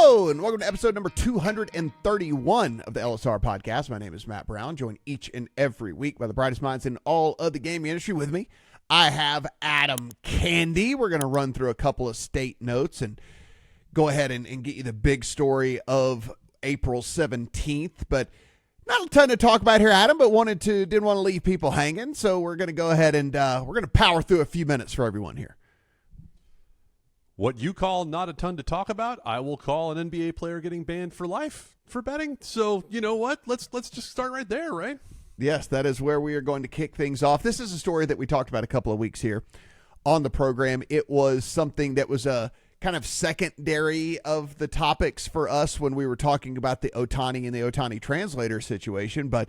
Hello, and welcome to episode number 231 of the LSR podcast. My name is Matt Brown, joined each and every week by the brightest minds in all of the gaming industry. With me, I have Adam Candee. We're going to run through a couple of state notes and go ahead and get you the big story of April 17th. But not a ton to talk about here, Adam, but didn't want to leave people hanging. So we're going to go ahead and we're going to power through a few minutes for everyone here. What you call not a ton to talk about, I will call an NBA player getting banned for life for betting. So, you know what? Let's just start right there, right? Yes, that is where we are going to kick things off. This is a story that we talked about a couple of weeks here on the program. It was something that was a kind of secondary of the topics for us when we were talking about the Ohtani and the Ohtani translator situation. But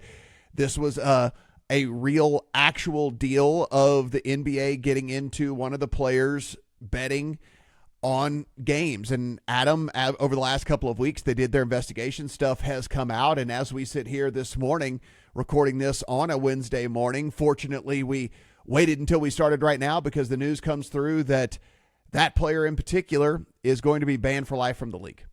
this was a real actual deal of the NBA getting into one of the players betting on games. And Adam, over the last couple of weeks, they did their investigation. Stuff has come out, and as we sit here this morning recording this on a Wednesday morning, fortunately we waited until we started right now because the news comes through that that player in particular is going to be banned for life from the league.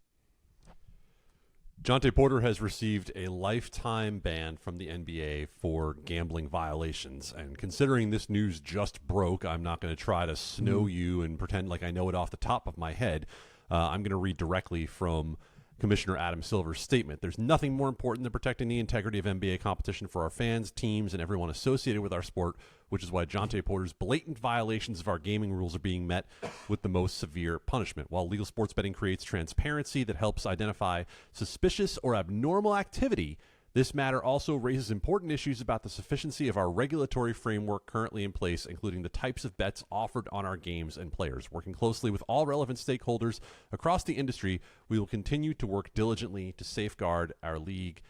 Jontay Porter has received a lifetime ban from the NBA for gambling violations. And considering this news just broke, I'm not going to try to snow you and pretend like I know it off the top of my head. I'm going to read directly from Commissioner Adam Silver's statement. There's nothing more important than protecting the integrity of NBA competition for our fans, teams, and everyone associated with our sport, which is why Jontay Porter's blatant violations of our gaming rules are being met with the most severe punishment. While legal sports betting creates transparency that helps identify suspicious or abnormal activity, this matter also raises important issues about the sufficiency of our regulatory framework currently in place, including the types of bets offered on our games and players. Working closely with all relevant stakeholders across the industry, we will continue to work diligently to safeguard our league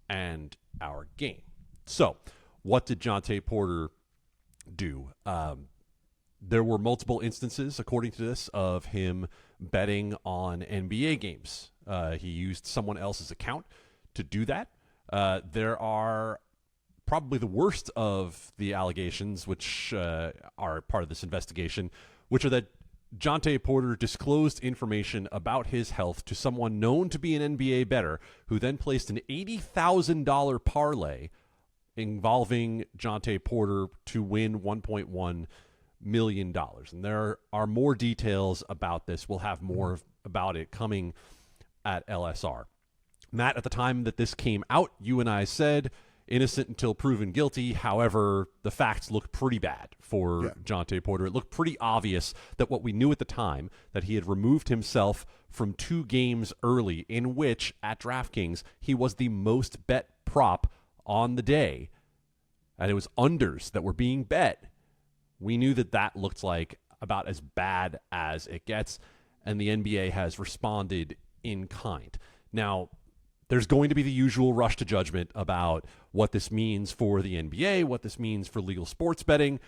and our game. So, what did Jontay Porter do? There were multiple instances, according to this, of him betting on NBA games. He used someone else's account to do that. There are probably the worst of the allegations, which are part of this investigation, which are that Jontay Porter disclosed information about his health to someone known to be an NBA bettor, who then placed an $80,000 parlay involving Jontay Porter to win $1.1 million. And there are more details about this. We'll have more about it coming at LSR. Matt, at the time that this came out, you and I said innocent until proven guilty. However, the facts look pretty bad for Jontay Porter. It looked pretty obvious that what we knew at the time, that he had removed himself from 2 games early in which, at DraftKings, he was the most bet prop on the day, and it was unders that were being bet. We knew that that looked like about as bad as it gets, and the NBA has responded in kind. Now, there's going to be the usual rush to judgment about what this means for the NBA, what this means for legal sports betting.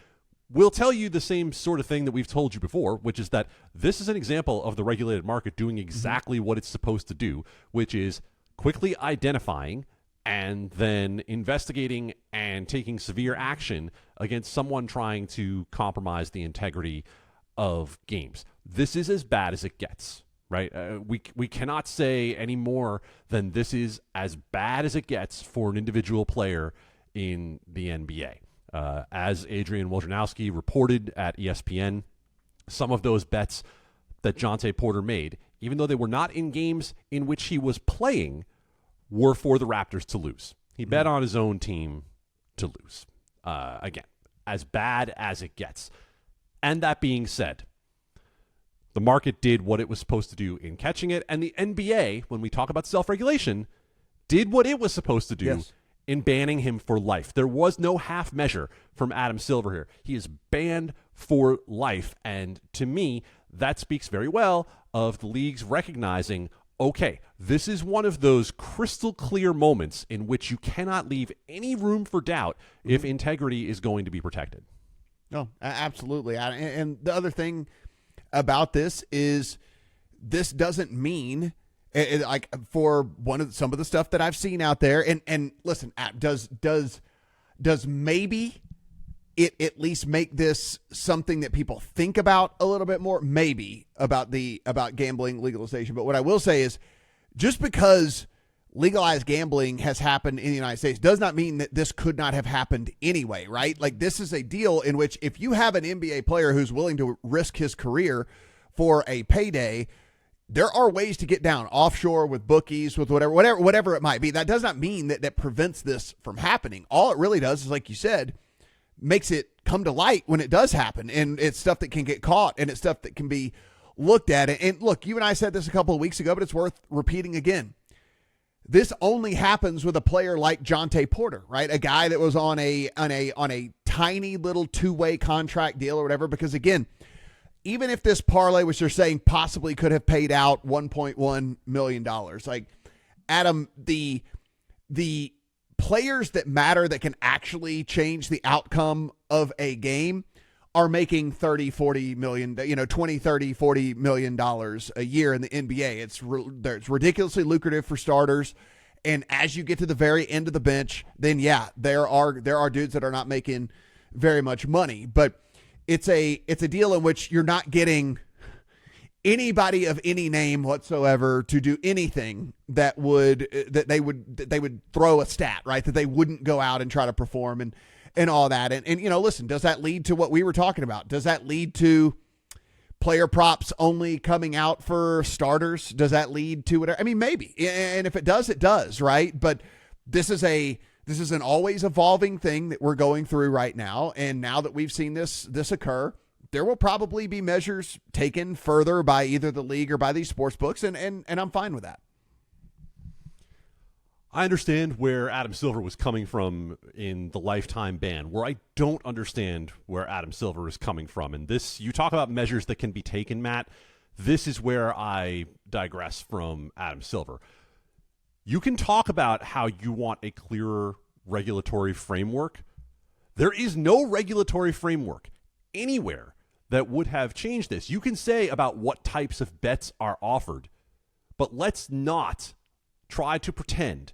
We'll tell you the same sort of thing that we've told you before, which is that this is an example of the regulated market doing exactly what it's supposed to do, which is quickly identifying and then investigating and taking severe action against someone trying to compromise the integrity of games. This is as bad as it gets. Right? We cannot say any more than this is as bad as it gets for an individual player in the NBA. As Adrian Wojnarowski reported at ESPN, some of those bets that Jontay Porter made, even though they were not in games in which he was playing, were for the Raptors to lose. He bet on his own team to lose. Again, as bad as it gets. And that being said, the market did what it was supposed to do in catching it, and the NBA, when we talk about self-regulation, did what it was supposed to do in banning him for life. There was no half measure from Adam Silver here. He is banned for life, and to me, that speaks very well of the leagues recognizing, okay, this is one of those crystal clear moments in which you cannot leave any room for doubt if integrity is going to be protected. No, absolutely. And the other thing about this is this doesn't mean like for some of the stuff that I've seen out there and listen, does maybe it at least make this something that people think about a little bit more, maybe about gambling legalization. But what I will say is just because legalized gambling has happened in the United States does not mean that this could not have happened anyway, right? Like, this is a deal in which if you have an NBA player who's willing to risk his career for a payday, there are ways to get down offshore with bookies, with whatever it might be. That does not mean that prevents this from happening. All it really does is, like you said, makes it come to light when it does happen. And it's stuff that can get caught, and it's stuff that can be looked at. And look, you and I said this a couple of weeks ago, but it's worth repeating again. This only happens with a player like Jontay Porter, right? A guy that was on a tiny little two-way contract deal or whatever. Because again, even if this parlay, which they're saying possibly could have paid out $1.1 million, like, Adam, the players that matter that can actually change the outcome of a game are making 30, 40 million, 20, 30, 40 million dollars a year in the NBA. It's ridiculously lucrative for starters. And as you get to the very end of the bench, then yeah, there are dudes that are not making very much money, but it's a deal in which you're not getting anybody of any name whatsoever to do anything that they would throw a stat, right? That they wouldn't go out and try to perform and all that. And listen, does that lead to what we were talking about? Does that lead to player props only coming out for starters? Does that lead to whatever? I mean, maybe. And if it does, it does, right? But this is an always evolving thing that we're going through right now. And now that we've seen this occur, there will probably be measures taken further by either the league or by these sports books. And I'm fine with that. I understand where Adam Silver was coming from in the lifetime ban. Where I don't understand where Adam Silver is coming from. And this, you talk about measures that can be taken, Matt. This is where I digress from Adam Silver. You can talk about how you want a clearer regulatory framework. There is no regulatory framework anywhere that would have changed this. You can say about what types of bets are offered, but let's not try to pretend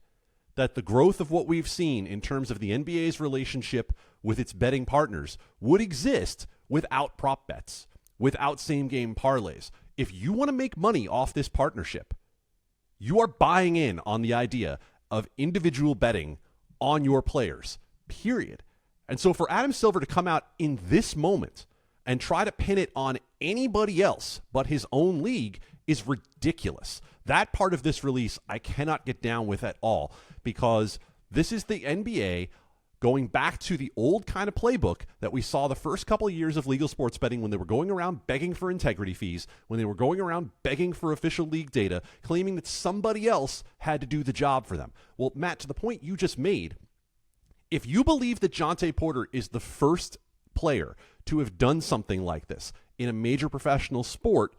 that the growth of what we've seen in terms of the NBA's relationship with its betting partners would exist without prop bets, without same-game parlays. If you want to make money off this partnership, you are buying in on the idea of individual betting on your players, period. And so for Adam Silver to come out in this moment and try to pin it on anybody else but his own league is ridiculous. That part of this release I cannot get down with at all, because this is the NBA going back to the old kind of playbook that we saw the first couple of years of legal sports betting, when they were going around begging for integrity fees, when they were going around begging for official league data, claiming that somebody else had to do the job for them. Well, Matt, to the point you just made, if you believe that Jontay Porter is the first player to have done something like this in a major professional sport,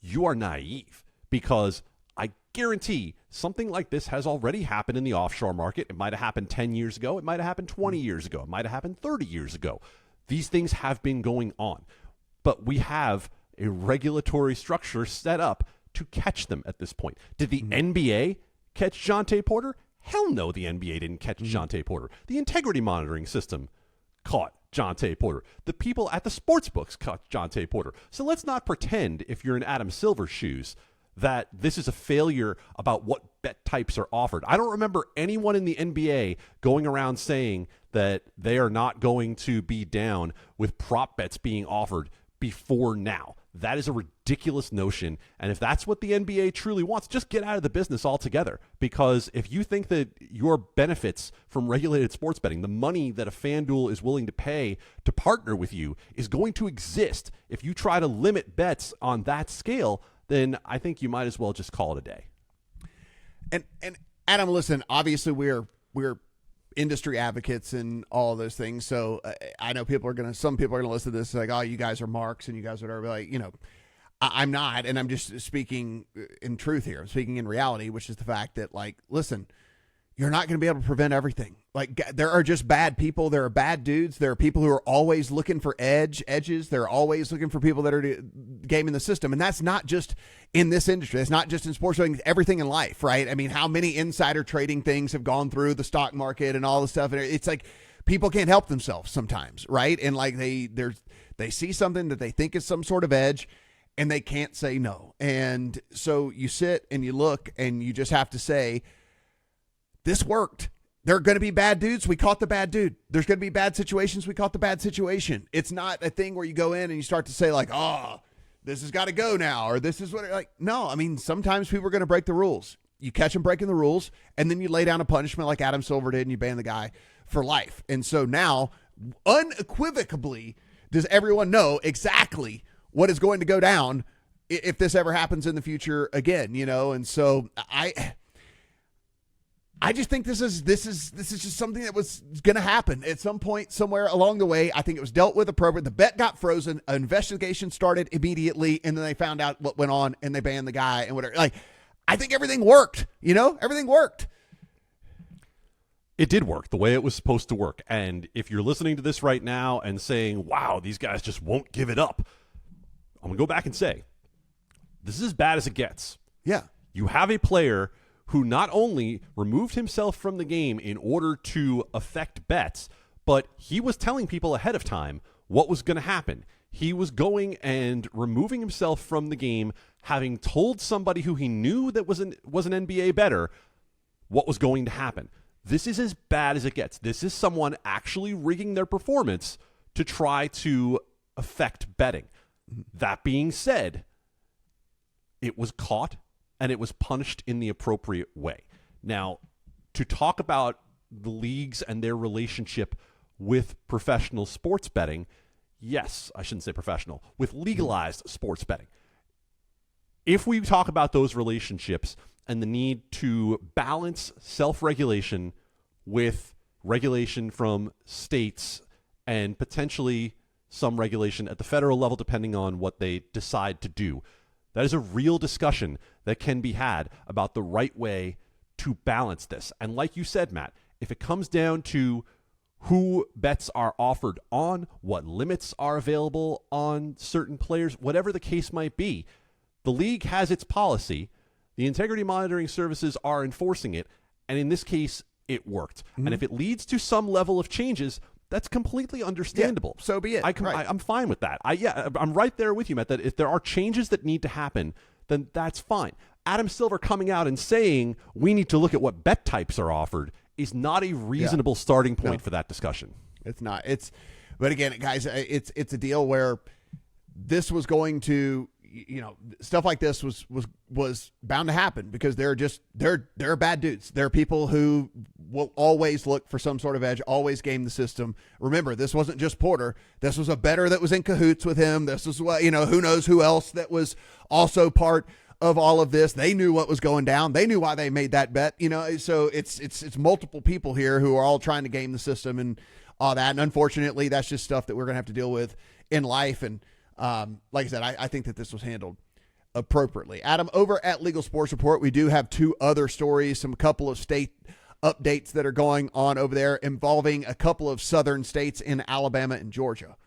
you are naive, because I guarantee something like this has already happened in the offshore market. It might have happened 10 years ago. It might have happened 20 years ago. It might have happened 30 years ago. These things have been going on, but we have a regulatory structure set up to catch them at this point. Did the NBA catch Jontay Porter? Hell no, the NBA didn't catch Jontay Porter. The integrity monitoring system caught Jontay Porter. The people at the sports books caught Jontay Porter. So let's not pretend, if you're in Adam Silver's shoes, that this is a failure about what bet types are offered. I don't remember anyone in the NBA going around saying that they are not going to be down with prop bets being offered before now. That is a ridiculous notion. And if that's what the NBA truly wants, just get out of the business altogether. Because if you think that your benefits from regulated sports betting, the money that a FanDuel is willing to pay to partner with you, is going to exist, if you try to limit bets on that scale, then I think you might as well just call it a day. And Adam, listen, obviously we're industry advocates and all those things. So I know some people are going to listen to this like, oh, you guys are marks and you guys are like, I'm not. And I'm just speaking in truth here. I'm speaking in reality, which is the fact that, like, listen, you're not going to be able to prevent everything. Like, there are just bad people. There are bad dudes. There are people who are always looking for edges. They're always looking for people that are gaming the system. And that's not just in this industry. It's not just in sports betting, everything in life, right? I mean, how many insider trading things have gone through the stock market and all this stuff. And it's like people can't help themselves sometimes, right? And like they see something that they think is some sort of edge, and they can't say no. And so you sit and you look and you just have to say, this worked. There are going to be bad dudes. We caught the bad dude. There's going to be bad situations. We caught the bad situation. It's not a thing where you go in and you start to say like, oh, this has got to go now, or this is what, like, no, I mean, sometimes people are going to break the rules. You catch them breaking the rules, and then you lay down a punishment like Adam Silver did, and you ban the guy for life. And so now, unequivocally, does everyone know exactly what is going to go down if this ever happens in the future again, you know? And so I just think this is just something that was going to happen at some point somewhere along the way. I think it was dealt with appropriately. The bet got frozen. An investigation started immediately, and then they found out what went on, and they banned the guy and whatever. Like, I think everything worked. You know, everything worked. It did work the way it was supposed to work. And if you're listening to this right now and saying, "Wow, these guys just won't give it up," I'm gonna go back and say, this is as bad as it gets. Yeah, you have a player who not only removed himself from the game in order to affect bets, but he was telling people ahead of time what was going to happen. He was going and removing himself from the game, having told somebody who he knew that was an NBA bettor what was going to happen. This is as bad as it gets. This is someone actually rigging their performance to try to affect betting. That being said, it was caught, and it was punished in the appropriate way. Now, to talk about the leagues and their relationship with professional sports betting, yes, I shouldn't say professional, with legalized sports betting. If we talk about those relationships and the need to balance self-regulation with regulation from states and potentially some regulation at the federal level, depending on what they decide to do, that is a real discussion that can be had about the right way to balance this. And like you said, Matt, if it comes down to who bets are offered on, what limits are available on certain players, whatever the case might be, the league has its policy. The integrity monitoring services are enforcing it. And in this case, it worked. Mm-hmm. And if it leads to some level of changes, that's completely understandable. Yeah, so be it. I'm fine with that. I'm right there with you, Matt, that if there are changes that need to happen, then that's fine. Adam Silver coming out and saying we need to look at what bet types are offered is not a reasonable starting point for that discussion. It's not. But again, guys, it's a deal where this was going to, you know, stuff like this was bound to happen because they're bad dudes. They're people who will always look for some sort of edge, always game the system. Remember, this wasn't just Porter. This was a bettor that was in cahoots with him. This was what, you know, who knows who else that was also part of all of this. They knew what was going down. They knew why they made that bet, you know. So it's multiple people here who are all trying to game the system and all that. And unfortunately, that's just stuff that we're going to have to deal with in life. And like I said, I think that this was handled appropriately. Adam, over at Legal Sports Report, we do have two other stories, some couple of state updates that are going on over there involving a couple of southern states in Alabama and Georgia.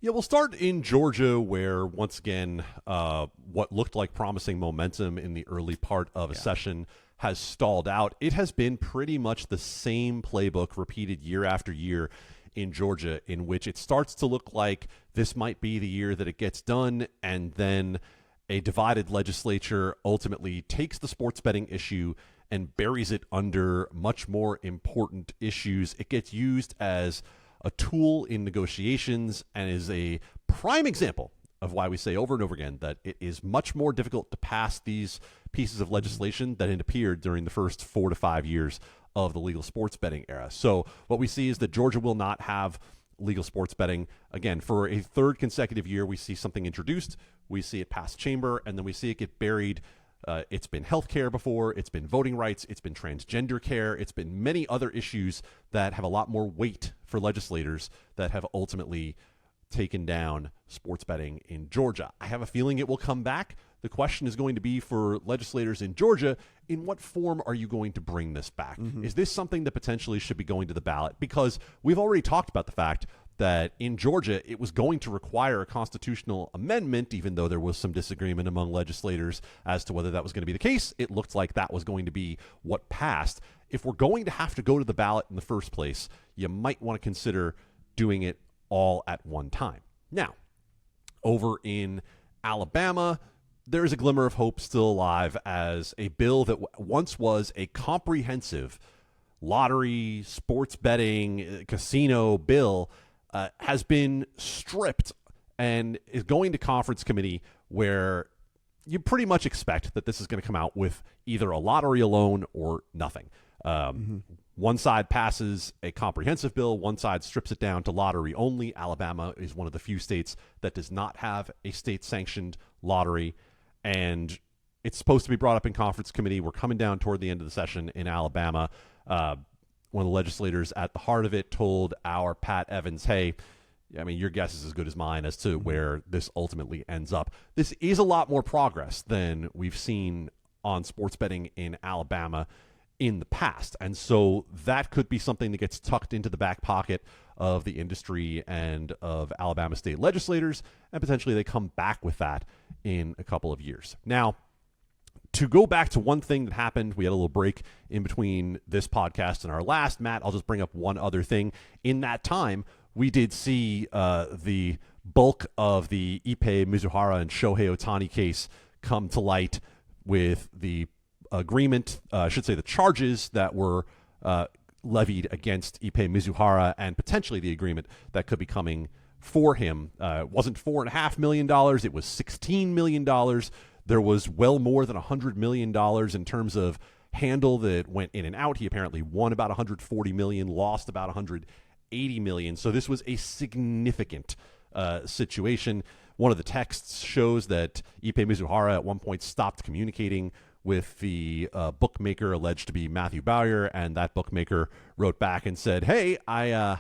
Yeah, we'll start in Georgia, where once again, what looked like promising momentum in the early part of a session has stalled out. It has been pretty much the same playbook repeated year after year in Georgia, in which it starts to look like this might be the year that it gets done, and then a divided legislature ultimately takes the sports betting issue and buries it under much more important issues. It gets used as a tool in negotiations and is a prime example of why we say over and over again that it is much more difficult to pass these pieces of legislation than it appeared during the first 4 to 5 years of the legal sports betting era. So what we see is that Georgia will not have legal sports betting. Again, for a third consecutive year, we see something introduced, we see it pass chamber, and then we see it get buried. It's been healthcare before, it's been voting rights, it's been transgender care, it's been many other issues that have a lot more weight for legislators that have ultimately taken down sports betting in Georgia. I have a feeling it will come back. The question is going to be for legislators in Georgia, in what form are you going to bring this back? Mm-hmm. Is this something that potentially should be going to the ballot? Because we've already talked about the fact that in Georgia, it was going to require a constitutional amendment, even though there was some disagreement among legislators as to whether that was going to be the case. It looked like that was going to be what passed. If we're going to have to go to the ballot in the first place, you might want to consider doing it all at one time. Now, over in Alabama, there is a glimmer of hope still alive, as a bill that once was a comprehensive lottery, sports betting, casino bill has been stripped and is going to conference committee, where you pretty much expect that this is going to come out with either a lottery alone or nothing. One side passes a comprehensive bill, one side strips it down to lottery only. Alabama is one of the few states that does not have a state-sanctioned lottery, and it's supposed to be brought up in conference committee. We're coming down toward the end of the session in Alabama. One of the legislators at the heart of it told our Pat Evans, hey, I mean, your guess is as good as mine as to where this ultimately ends up. This is a lot more progress than we've seen on sports betting in Alabama in the past. And so that could be something that gets tucked into the back pocket of the industry and of Alabama state legislators, and potentially they come back with that in a couple of years. Now, to go back to one thing that happened, we had a little break in between this podcast and our last. Matt, I'll just bring up one other thing. In that time, we did see the bulk of the Ippei Mizuhara and Shohei Ohtani case come to light, with the agreement, I should say the charges that were levied against Ippei Mizuhara, and potentially the agreement that could be coming for him. It wasn't $4.5 million. It was $16 million. There was well more than $100 million in terms of handle that went in and out. He apparently won about $140 million, lost about $180 million. So this was a significant situation. One of the texts shows that Ippei Mizuhara at one point stopped communicating with the bookmaker alleged to be Matthew Bowyer, and that bookmaker wrote back and said, hey, I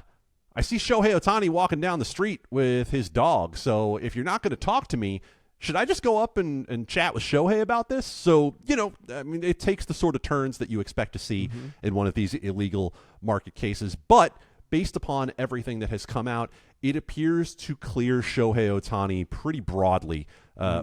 see Shohei Ohtani walking down the street with his dog, so if you're not going to talk to me, should I just go up and chat with Shohei about this? So, I mean, it takes the sort of turns that you expect to see in one of these illegal market cases. But based upon everything that has come out, it appears to clear Shohei Ohtani pretty broadly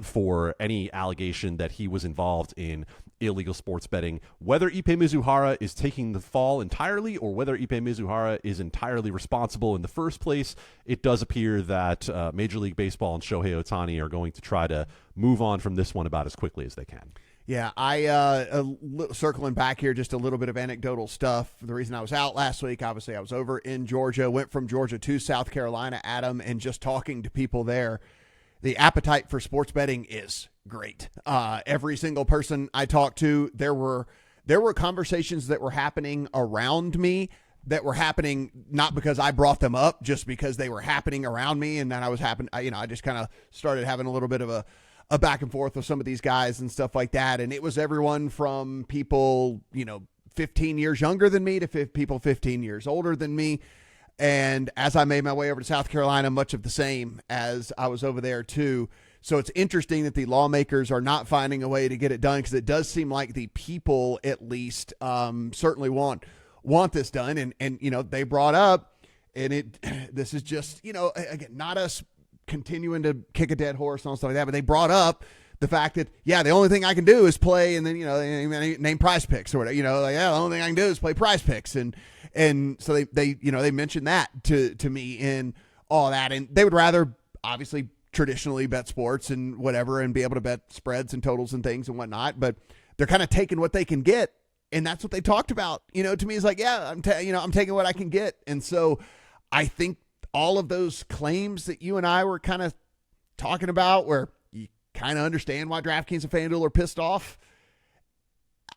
for any allegation that he was involved in illegal sports betting. Whether Ippei Mizuhara is taking the fall entirely, or whether Ippei Mizuhara is entirely responsible in the first place, it does appear that Major League Baseball and Shohei Ohtani are going to try to move on from this one about as quickly as they can. Yeah, circling back here, just a little bit of anecdotal stuff. The reason I was out last week, obviously I was over in Georgia, went from Georgia to South Carolina, Adam, and just talking to people there, the appetite for sports betting is great. Every single person I talked to, there were conversations that were happening around me that were happening not because I brought them up, just because they were happening around me, and then I just kind of started having a little bit of a back and forth with some of these guys and stuff like that. And it was everyone from people, 15 years younger than me to people 15 years older than me. And as I made my way over to South Carolina, much of the same as I was over there too. So it's interesting that the lawmakers are not finding a way to get it done, because it does seem like the people at least certainly want this done. And they brought up, and this is just, again, not us continuing to kick a dead horse and stuff like that, but they brought up the fact that, the only thing I can do is play, and then, name Prize Picks or whatever, the only thing I can do is play Prize Picks. And so they mentioned that to me in all that, and they would rather obviously traditionally bet sports and whatever, and be able to bet spreads and totals and things and whatnot, but they're kind of taking what they can get. And that's what they talked about, to me is like, I'm taking what I can get. And so I think all of those claims that you and I were kind of talking about, where you kind of understand why DraftKings and FanDuel are pissed off.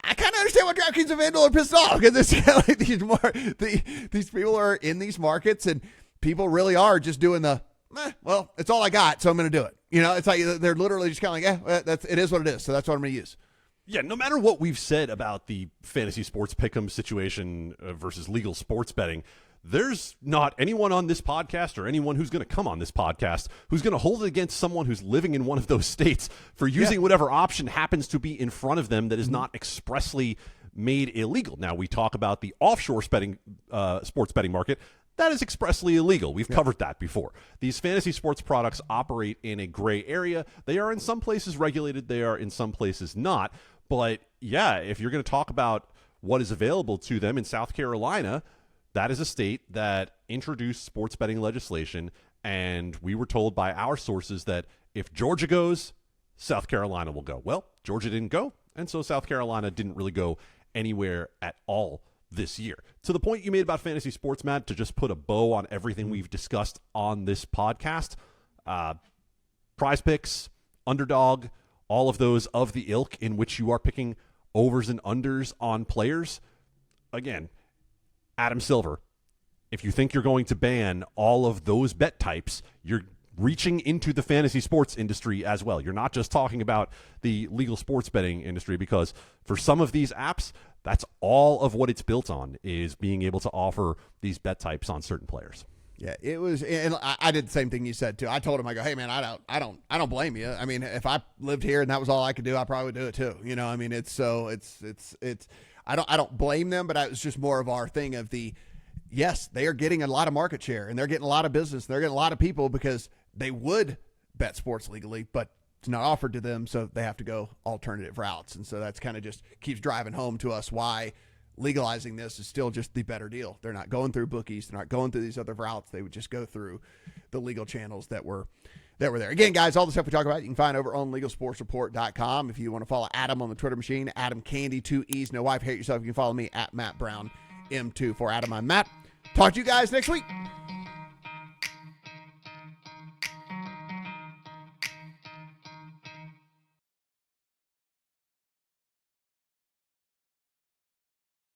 I kind of understand why DraftKings and FanDuel are pissed off, because these people are in these markets, and people really are just doing well, it's all I got, so I'm going to do it. It's like they're literally just kind of like, it is what it is, so that's what I'm going to use. Yeah, no matter what we've said about the fantasy sports pick'em situation versus legal sports betting, there's not anyone on this podcast, or anyone who's going to come on this podcast, who's going to hold it against someone who's living in one of those states for using whatever option happens to be in front of them that is not expressly made illegal. Now, we talk about the offshore sports betting market. That is expressly illegal. We've covered that before. These fantasy sports products operate in a gray area. They are in some places regulated. They are in some places not. But, if you're going to talk about what is available to them in South Carolina, that is a state that introduced sports betting legislation, and we were told by our sources that if Georgia goes, South Carolina will go. Well, Georgia didn't go, and so South Carolina didn't really go anywhere at all this year. To the point you made about fantasy sports, Matt, to just put a bow on everything we've discussed on this podcast, Prize Picks, Underdog, all of those of the ilk in which you are picking overs and unders on players. Again, Adam Silver, if you think you're going to ban all of those bet types, you're reaching into the fantasy sports industry as well. You're not just talking about the legal sports betting industry, because for some of these apps, that's all of what it's built on, is being able to offer these bet types on certain players. Yeah, it was, and I did the same thing you said too. I told him, I go, hey man, I don't blame you. I mean, if I lived here and that was all I could do, I probably would do it too. You know, I mean, it's I don't blame them, but it was just more of our thing of yes, they are getting a lot of market share and they're getting a lot of business. They're getting a lot of people because they would bet sports legally, but it's not offered to them, so they have to go alternative routes. And so that's kind of just keeps driving home to us why legalizing this is still just the better deal. They're not going through bookies. They're not going through these other routes. They would just go through the legal channels that were there. Again, guys, all the stuff we talk about, you can find over on LegalSportsReport.com. If you want to follow Adam on the Twitter machine, Adam Candee, 2 E's, no wife, hate yourself, you can follow me at Matt Brown, M2. For Adam, I'm Matt. Talk to you guys next week.